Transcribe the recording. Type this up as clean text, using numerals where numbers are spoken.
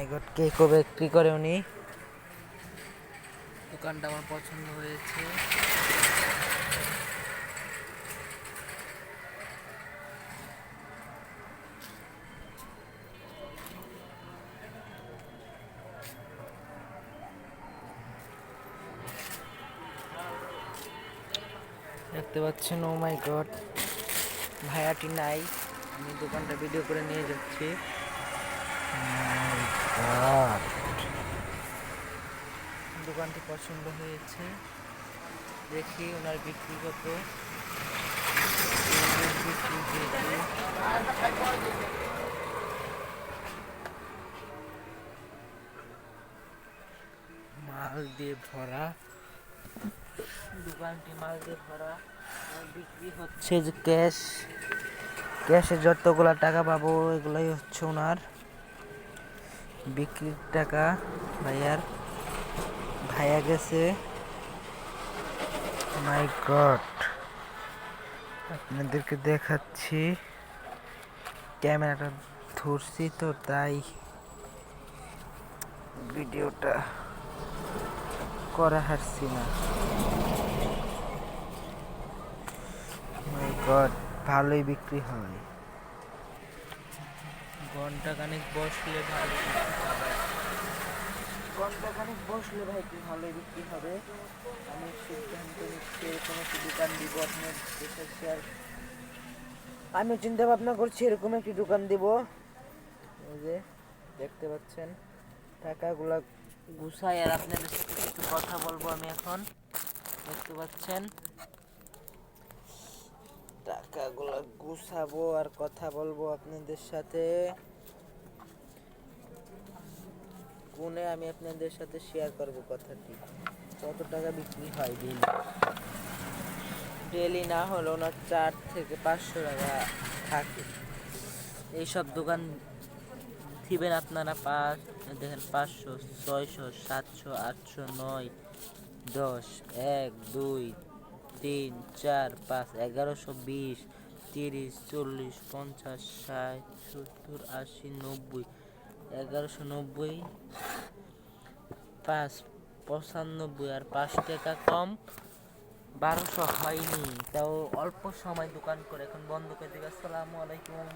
মাই god, কে কবে কি করে উনি? দোকানটা আমার পছন্দ হয়েছে। দেখতে পাচ্ছেন, ও মাই গড, ভাইয়াটি নাই, আমি দোকানটা ভিডিও করে নিয়ে যাচ্ছি। দোকানটি পছন্দ হয়েছে, দেখি ওনার বিক্রি কত। মাল দিয়ে ভরা, দোকানটি মাল দিয়ে ভরা। বিক্রি হচ্ছে যে ক্যাশে যতগুলা টাকা পাবো এগুলাই হচ্ছে ওনার বিক্রির টাকা। ভাইয়া গেছে। মাই গড, আপনাদেরকে দেখাচ্ছি, ক্যামেরাটা ধরছি তো তাই ভিডিওটা করা হারছি না। মাই গড, ভালোই বিক্রি হয়। ঘন্টাখানেক বসলে ভালো ভাই কি ভালোই বিক্রি হবে। আমি সিদ্ধান্ত নিচ্ছি এরকম একটি দোকান দিব আপনার দেশের শেয়ার। আমি চিন্তা ভাবনা করছি এরকম একটি দোকান দিব। এই যে দেখতে পাচ্ছেন টাকাগুলা গুছাই আর আপনাদের সাথে একটু কথা বলবো আমি এখন। দেখতে পাচ্ছেন টাকাগুলা গুছাবো আর কথা বলবো আপনাদের সাথে। কোনে আমি আপনাদের সাথে শেয়ার করব কথাটি। কত টাকা বিক্রি হয় ডেলি না হলেও না 4 থেকে 500 টাকা থাকে। এইসব দোকান দিবেন আপনারা দেখেন 500, 600, 700, 800, 9, 10, 1, 2, 3, 4, 5, 1100, 20, 30, 40, 50, 60, 70, 80, 90, 1190, 5, 95 আর 5 টাকা কম 1200 হয়নি। তাও অল্প সময় দোকান করে এখন বন্ধ করে দেবে। আসসালামু আলাইকুম।